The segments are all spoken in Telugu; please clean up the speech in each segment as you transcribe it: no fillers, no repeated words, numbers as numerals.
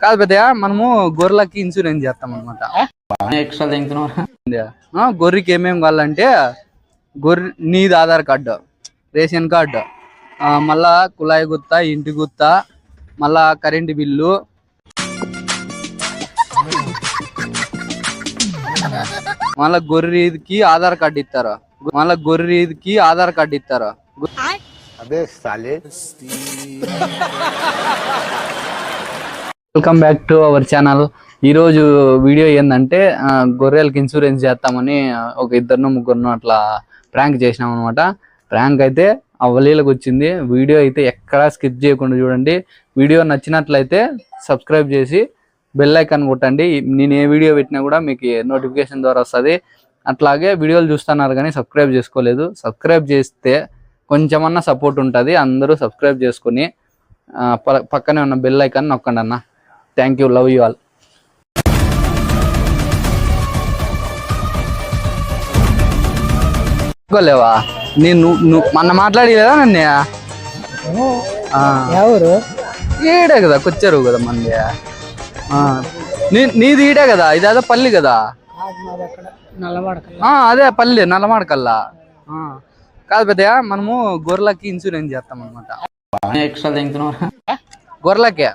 కాదు పెద్దయా, మనము గొర్రెలకి ఇన్సూరెన్స్ చేస్తాం అనమాట. గొర్రెకి ఏమేమి కావాలంటే నీది ఆధార్ కార్డు, రేషన్ కార్డు, మళ్ళా కుళాయి గుత్త, ఇంటి గుత్త, మళ్ళా కరెంటు బిల్లు, మళ్ళా గొర్రెకి ఆధార్ కార్డు ఇస్తారు. Welcome back to our channel. ఈరోజు వీడియో ఏంటంటే గొర్రెలకి ఇన్సూరెన్స్ చేస్తామని ఒక ఇద్దరు ముగ్గురు అట్లా ప్రాంక్ చేసినాం అనమాట. ప్రాంక్ అయితే అవలీలకు వచ్చింది. వీడియో అయితే ఎక్కడా స్కిప్ చేయకుండా చూడండి. వీడియో నచ్చినట్లయితే సబ్స్క్రైబ్ చేసి బెల్ ఐకాన్ కొట్టండి. నేను ఏ వీడియో పెట్టినా కూడా మీకు నోటిఫికేషన్ ద్వారా వస్తుంది. అట్లాగే వీడియోలు చూస్తున్నారు కానీ సబ్స్క్రైబ్ చేసుకోలేదు. సబ్స్క్రైబ్ చేస్తే కొంచెమన్నా సపోర్ట్ ఉంటుంది. అందరూ సబ్స్క్రైబ్ చేసుకుని పక్కనే ఉన్న బెల్ ఐకాన్ నొక్కండి అన్న. Thank you, love you all. లేవా నేను మొన్న మాట్లాడలేదా నన్ను? ఈడే కదా కొచ్చారు కదా మంది. నీది ఈడే కదా, ఇదేదో పల్లి కదా. అదే పల్లి నల్లమాడకల్లా. కాదు పెద్దయా, మనము గొర్రెలకి ఇన్సూరెన్స్ చేస్తాం అనమాట. గొర్రెలకే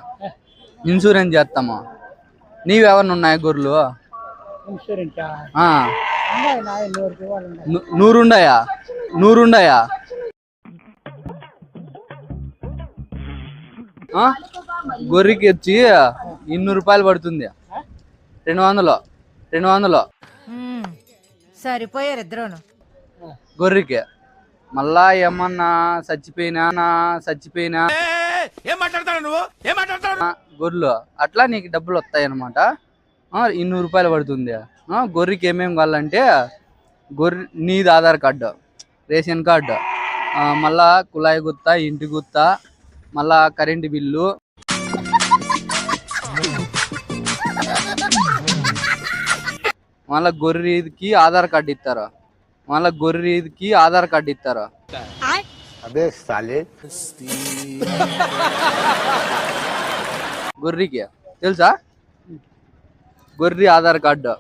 ఇన్సూరెన్స్ చేస్తాము. నీవి ఎవరిని ఉన్నాయి గొర్రెలు? 100 ఉన్నాయా? గొర్రెకి వచ్చి 200 రూపాయలు పడుతుంది. 200 సరిపోయారు ఇద్దరు గొర్రెకి. మళ్ళా ఏమన్నా చచ్చిపోయినా గొర్రెలు అట్లా నీకు డబ్బులు వస్తాయి అనమాట. 200 రూపాయలు పడుతుంది. గొర్రెకి ఏమేమి కావాలంటే నీది ఆధార్ కార్డు, రేషన్ కార్డు, మళ్ళా కుళాయి గుత్త, ఇంటి గుత్త, మళ్ళా కరెంటు బిల్లు, మళ్ళా గొర్రెకి ఆధార్ కార్డు ఇస్తారు. గొర్రెకి తెలుసా? గొర్రె ఆధార్ కార్డు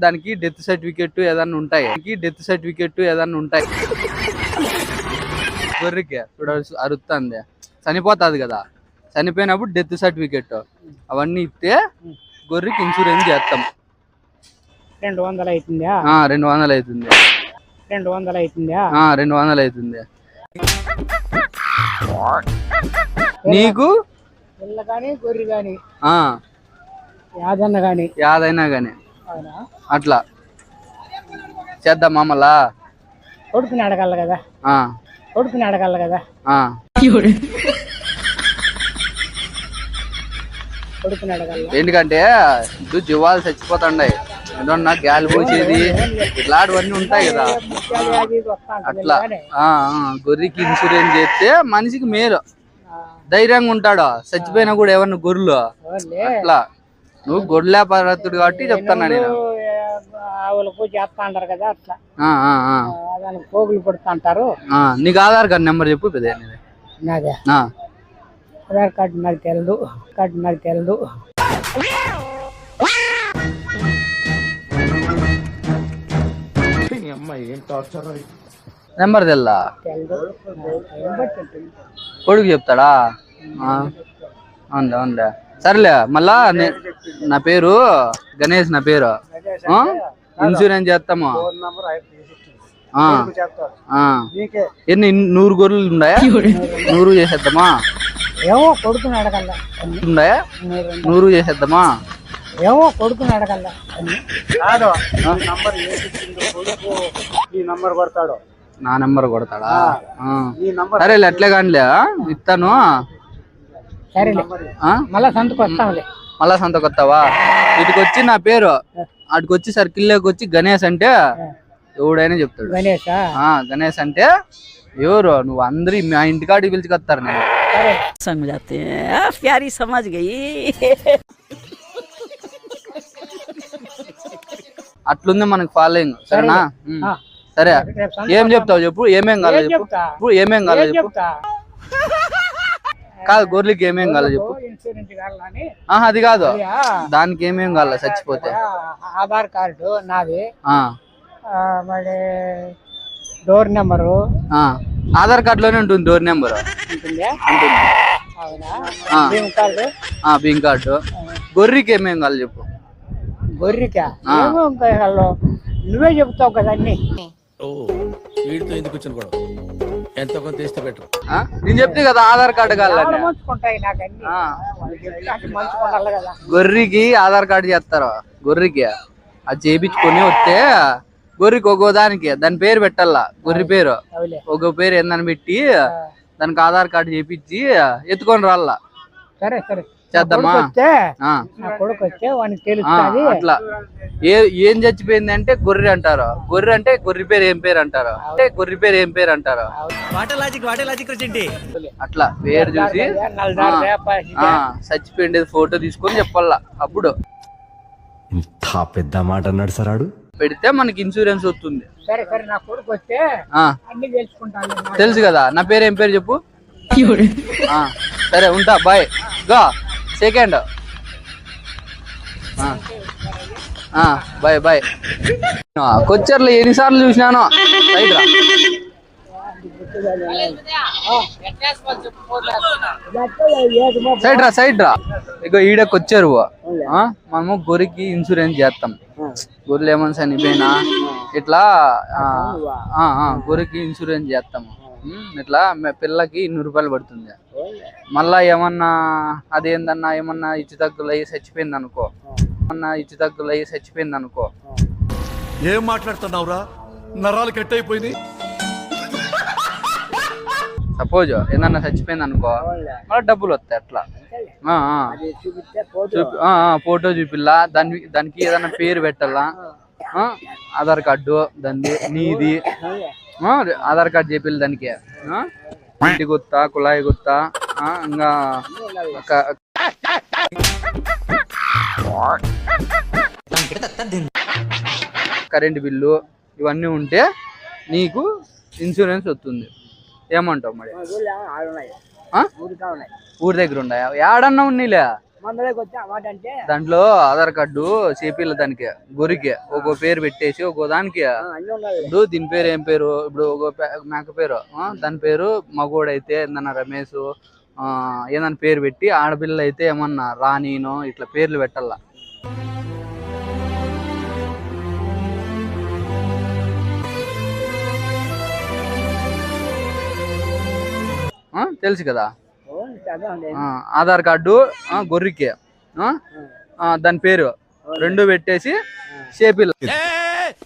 దానికి డెత్ సర్టిఫికెట్ ఏదన్నా ఉంటాయి. గొర్రెకి చూడాల్సి అరుస్తుంది, చనిపోతుంది కదా. చనిపోయినప్పుడు డెత్ సర్టిఫికెట్ అవన్నీ ఇస్తే గొర్రెకి ఇన్సూరెన్స్ చేస్తాం. 200 అవుతుందా? 200 అవుతుంది. 200 అవుతుంది. నీకు గొర్రె గాని యాదైనా గాని అట్లా చేద్దామా? మళ్ళా కొడుకుని అడగాల కదా. ఎందుకంటే జీవాలు చచ్చిపోతుండాయి, ఏదన్నా గాలి పోసేది ఇట్లాంటివన్నీ ఉంటాయి కదా. అట్లా గొర్రెకి ఇన్సూరెన్స్ చేస్తే మనిషికి మేలు, ధైర్యంగా ఉంటాడు. చచ్చిపోయినా కూడా ఎవరిని గొర్రెలు అట్లా. నువ్వు గొర్రెల పరతుడు కాబట్టి చెప్తాను నేను. పోగులు పడుతుంటారు. నీకు ఆధార్ కార్డు నెంబర్ చెప్పు. ఆధార్ కార్డు నాకు తెలియదు. నెంబర్ తెల్లా? కొడుకు చెప్తాడా? అవునులే. సరేలే. మళ్ళా నా పేరు గణేష్. ఇన్సూరెన్స్ చేస్తాము. ఎన్ని 100 గొర్రెలు ఉన్నాయా? 100 చేసేద్దామా? ఏమో కొడుకుని అడగల. 100 చేసేద్దామా? ఏమో కొడుకుని అడగల. నా నెంబర్ కొడతాడా? సరేలే, అట్లే కానిలే ఇస్తాను. మళ్ళా సంతకు వస్తావా? ఇటుకు వచ్చి నా పేరు, అటుకు వచ్చి సర్కిల్లోకి వచ్చి గణేష్ అంటే ఎవడైనా చెప్తాడు. గణేష్ అంటే ఎవరు? నువ్వు అందరి మా ఇంటికాడికి పిలిచికొస్తారు. నేను ప్యారీ సమాజ్ గయి. అట్లుంది మనకి ఫాలోయింగ్. సరేనా? సరే, ఏం చెప్తావు చెప్పు. ఏమేం కాలేదు చెప్పు. కాదు గొర్రెలకి ఏమేం కావాలి చెప్పు. ఇన్సూరెన్స్ కావాలని అది కాదు, దానికి ఏమేం కావాలి చచ్చిపోతే? ఆధార్ కార్డు నాది, ఆ, మళ్ళీ డోర్ నెంబరు. ఆధార్ కార్డు లోనే ఉంటుంది డోర్ నెంబర్. ఉంటుంది. అవునా? ఆ. భీమ్ కార్డు. బింగ్ కార్డు. గొర్రెకి ఏమేం కావాలి చెప్పు. గొర్రెకా? ఏమో ఇంకా వాళ్ళు నువ్వే చెప్తావు కదా అన్ని. వీడితో ఎందుకు వచ్చిన గొడవ? ఎంతో కొంత తీస్తే బెటర్. నేను చెప్తే కదా ఆధార్ కార్డు కావాలని. మంచుకుంటాయి నాకు అన్ని. మంచుకోవాలి కదా. గొర్రెకి ఆధార్ కార్డు చేస్తారు. గొర్రెకి అది చేయించుకొని వస్తే గొర్రెకి ఒక్కో దానికి దాని పేరు పెట్టాలా. గొర్రె పేరు ఒక్కో పేరు ఏందని పెట్టి దానికి ఆధార్ కార్డు చేపించి ఎత్తుకొని రాళ్ళ. సరే సరే చేద్దామా? నా కొడుకు వస్తే వానికి తెలుస్తుంది. అట్లా ఏం చచ్చిపోయింది అంటే గొర్రె అంటారు. గొర్రె అంటే గొర్రె పేరు ఏం పేరు అంటారు, అంటే గొర్రె పేరు ఏం పేరు అంటారు. అట్లా పేరు చూసి చచ్చిపోయింది ఫోటో తీసుకొని చెప్పాల. అప్పుడు ఇంత పెద్ద మాట అన్నాడు సరాడు. పెడితే మనకి ఇన్సూరెన్స్ వస్తుంది. సరే సరే నా కొడుకు వస్తే అన్ని తెలుసుకుంటాను. తెలుసు కదా నా పేరు ఏం పేరు చెప్పు. సరే ఉంటా, బాయ్. గా సెకండ్. Bye bye. కొచ్చర్లో ఎన్నిసార్లు చూసినాను. సైడ్ రా సైడ్ రా. ఇక ఈడకి వచ్చారు. మనము గొర్రెకి ఇన్సూరెన్స్ చేస్తాం. గొర్రెలు ఏమన్నా చనిపోయినా ఇట్లా గొర్రెకి ఇన్సూరెన్స్ చేస్తాము. ఇట్లా పిల్లకి 200 రూపాయలు పడుతుంది. మళ్ళా ఏమన్నా అదేందన్నా ఏమన్నా ఇచ్చి తగ్గులు అయ్యి చచ్చిపోయింది అనుకో, ఏం మాట్లాడుతున్నావురా? నరాలు కట్ అయిపోయింది. సపోజ్ ఏదన్నా చచ్చిపోయింది అనుకో, మళ్ళీ డబ్బులు వస్తాయి. అట్లా ఫోటో చూపిల్లా, దానికి ఏదన్నా పేరు పెట్టాలా. ఆధార్ కార్డు దాన్ని నీది ఆధార్ కార్డు చేపిల్లి దానికి. ఇంటి గుత్తా, కుళాయి గుత్తా, ఇంకా కరెంట్ బిల్లు ఇవన్నీ ఉంటే నీకు ఇన్సూరెన్స్ వస్తుంది. ఏమంటావు మరి? ఊరి దగ్గర ఉన్నాయా? ఏడన్నా ఉన్నీలే. దాంట్లో ఆధార్ కార్డు చేపిల్ల దానికి గొర్రెకి ఒక్కో పేరు పెట్టేసి ఒక్కో దానికి. ఇప్పుడు దీని పేరు ఏం పేరు? ఇప్పుడు ఒక మేక పేరు, దాని పేరు మగోడైతే ఏదన్నా రమేష్ ఏదన్నా పేరు పెట్టి, ఆడపిల్ల అయితే ఏమన్నా రాణీనో ఇట్లా పేర్లు పెట్టాల. తెలుసు కదా. ఆధార్ కార్డు గొర్రెకి దాని పేరు 2 పెట్టేసి షేపిల్.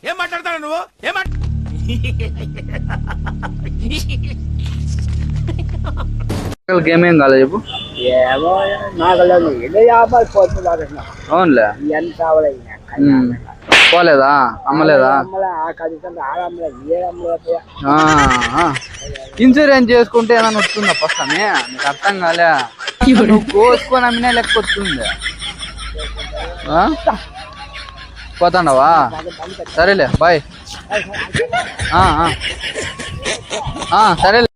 ఏం మాట్లాడతాడు నువ్వు? ఏమేం కాలేదు చెప్పు. అవునులే. పోలేదా? అమ్మలేదా? ఇన్సూరెన్స్ చేసుకుంటే ఏమైనా వస్తుందా? పస్తానే నీకు అర్థం కాలే. నువ్వు కోసుకొని అమ్మినా లెక్క వస్తుంది. పోతాండవా? సరేలే బాయ్. సరేలే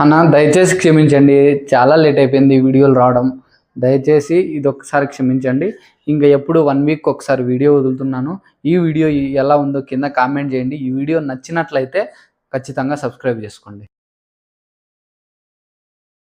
అన్న, దయచేసి క్షమించండి, చాలా లేట్ అయిపోయింది ఈ వీడియోలు రావడం. దయచేసి ఇది ఒకసారి క్షమించండి. ఇంకా ఎప్పుడు 1 వీక్ ఒకసారి వీడియో వదులుతున్నాను. ఈ వీడియో ఎలా ఉందో కింద కామెంట్ చేయండి. ఈ వీడియో నచ్చినట్లయితే ఖచ్చితంగా సబ్స్క్రైబ్ చేసుకోండి.